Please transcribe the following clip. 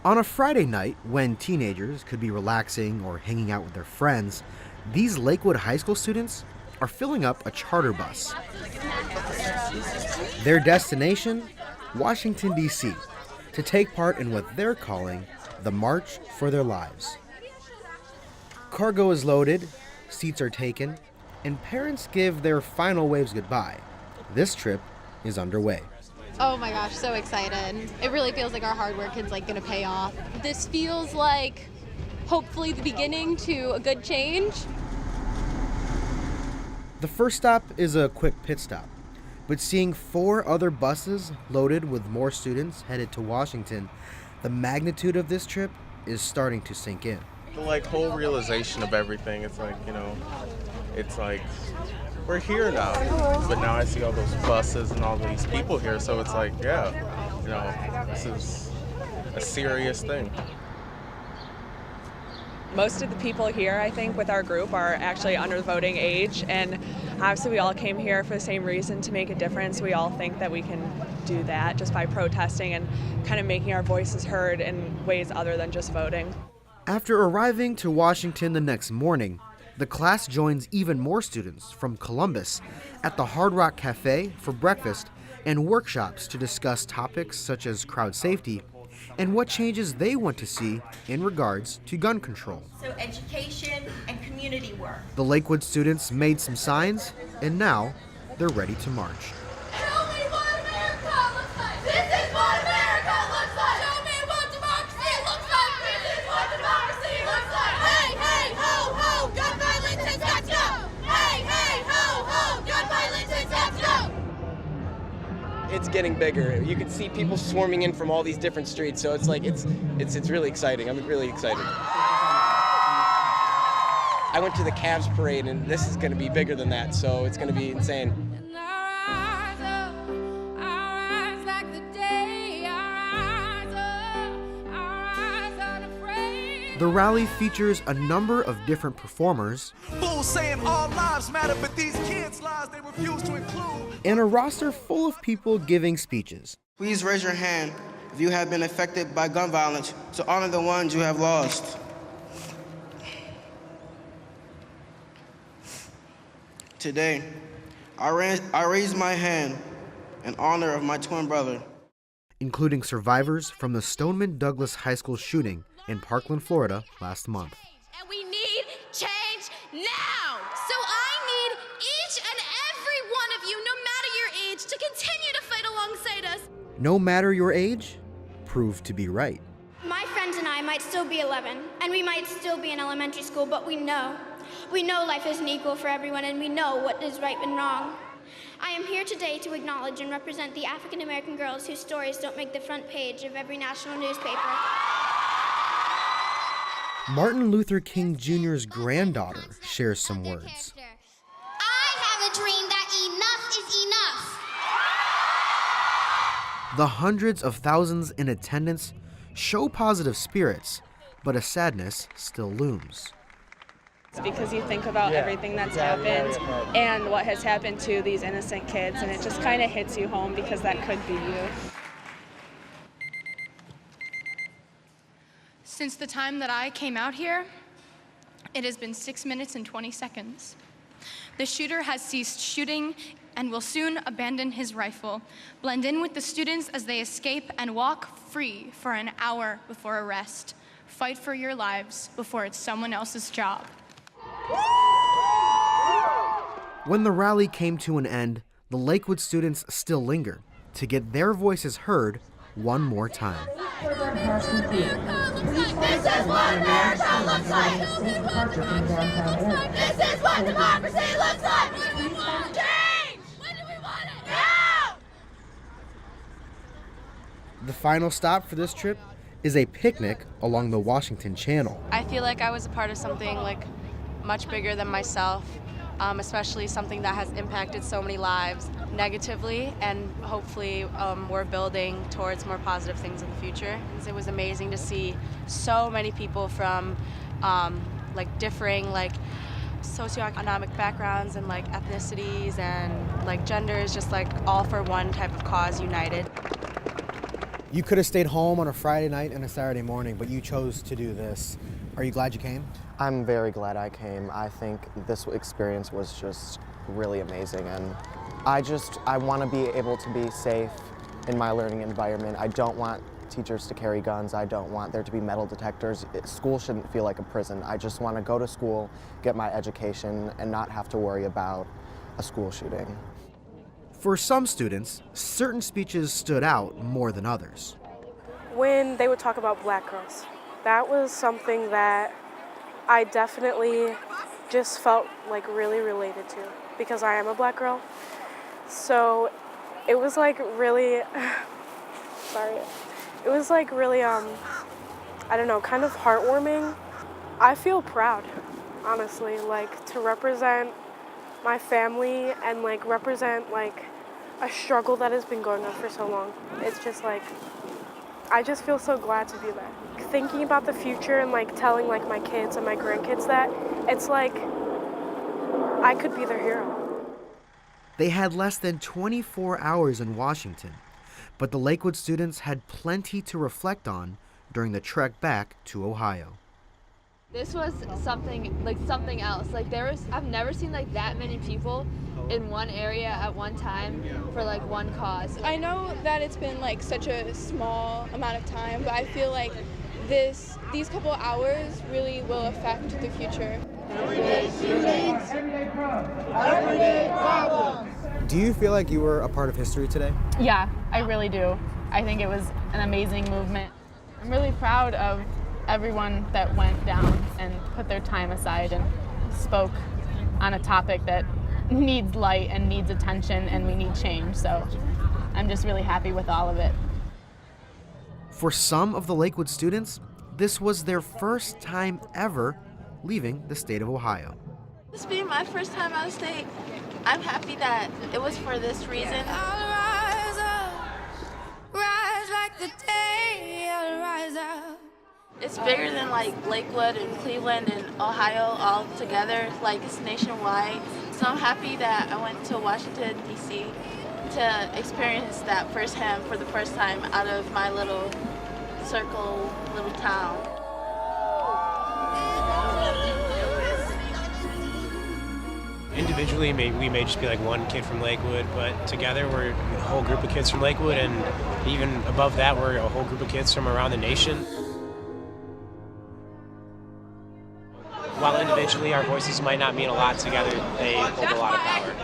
On a Friday night, when teenagers could be relaxing or hanging out with their friends, these Lakewood high school students are filling up a charter bus. Their destination? Washington, D.C., to take part in what they're calling the March for Their Lives. Cargo is loaded, seats are taken, and parents give their final waves goodbye. This trip is underway. Oh my gosh, so excited. It really feels like our hard work is gonna pay off. This feels like hopefully the beginning to a good change. The first stop is a quick pit stop, but seeing 4 other buses loaded with more students headed to Washington, the magnitude of this trip is starting to sink in. The whole realization of everything, it's like we're here now, but now I see all those buses and all these people here, so it's this is a serious thing. Most of the people here, I think, with our group are actually under the voting age, and obviously we all came here for the same reason, to make a difference. We all think that we can do that just by protesting and kind of making our voices heard in ways other than just voting. After arriving to Washington the next morning, the class joins even more students from Columbus at the Hard Rock Cafe for breakfast and workshops to discuss topics such as crowd safety and what changes they want to see in regards to gun control. So education and community work. The Lakewood students made some signs, and now they're ready to march. Show me what America looks like. This is what America looks like. Show me what democracy looks like. This is what democracy looks like. Hey, hey, ho, ho, gun violence has got to go. Hey, hey, ho, ho, gun violence has got to go. It's getting bigger. You can see people swarming in from all these different streets, so it's really exciting. I'm really excited. I went to the Cavs parade, and this is going to be bigger than that, so it's going to be insane. The rally features a number of different performers saying all lives matter, but these kids' lives they refuse to include, and a roster full of people giving speeches. Please raise your hand if you have been affected by gun violence to honor the ones you have lost. Today, I raise my hand in honor of my twin brother, including survivors from the Stoneman Douglas High School shooting in Parkland, Florida last month. And we need change now. So I need each and every one of you, no matter your age, to continue to fight alongside us. No matter your age, prove to be right. My friends and I might still be 11, and we might still be in elementary school, but we know life isn't equal for everyone, and we know what is right and wrong. I am here today to acknowledge and represent the African American girls whose stories don't make the front page of every national newspaper. Martin Luther King Jr.'s granddaughter shares some words. I have a dream that enough is enough. The hundreds of thousands in attendance show positive spirits, but a sadness still looms. Because you think about everything that's happened and what has happened to these innocent kids, and it just kind of hits you home because that could be you. Since the time that I came out here, it has been 6 minutes and 20 seconds. The shooter has ceased shooting and will soon abandon his rifle, blend in with the students as they escape, and walk free for an hour before arrest. Fight for your lives before it's someone else's job. When the rally came to an end, the Lakewood students still linger to get their voices heard one more time. This is what America looks like. This is what democracy looks like. What do we want? Change! When do we want it? Now! The final stop for this trip is a picnic along the Washington Channel. I feel like I was a part of something much bigger than myself, especially something that has impacted so many lives negatively, and hopefully we're building towards more positive things in the future. It was amazing to see so many people from differing socioeconomic backgrounds and ethnicities and genders, just all for one type of cause, united. You could have stayed home on a Friday night and a Saturday morning, but you chose to do this. Are you glad you came? I'm very glad I came. I think this experience was just really amazing, and I want to be able to be safe in my learning environment. I don't want teachers to carry guns. I don't want there to be metal detectors. School shouldn't feel like a prison. I just want to go to school, get my education, and not have to worry about a school shooting. For some students, certain speeches stood out more than others. When they would talk about black girls, that was something that I definitely just felt like really related to because I am a black girl. So it was like really, sorry, it was like really, I don't know, kind of heartwarming. I feel proud, honestly, like to represent my family and like represent like a struggle that has been going on for so long. It's just like, I just feel so glad to be there. Thinking about the future and like telling like my kids and my grandkids that, it's like, I could be their hero. They had less than 24 hours in Washington, but the Lakewood students had plenty to reflect on during the trek back to Ohio. This was something else. Like I've never seen like that many people in one area at one time for like one cause. I know that it's been like such a small amount of time, but I feel like these couple hours really will affect the future. Everyday shootings, everyday problems. Do you feel like you were a part of history today? Yeah, I really do. I think it was an amazing movement. I'm really proud of everyone that went down and put their time aside and spoke on a topic that needs light and needs attention and we need change. So I'm just really happy with all of it. For some of the Lakewood students, this was their first time ever leaving the state of Ohio. This being my first time out of state, I'm happy that it was for this reason. I'll rise up, rise like the day, I'll rise up. It's bigger than like Lakewood and Cleveland and Ohio all together, like it's nationwide. So I'm happy that I went to Washington, D.C. to experience that firsthand for the first time out of my little circle, little town. Individually, we may just be like one kid from Lakewood, but together we're a whole group of kids from Lakewood, and even above that, we're a whole group of kids from around the nation. While individually our voices might not mean a lot, together they hold a lot of power.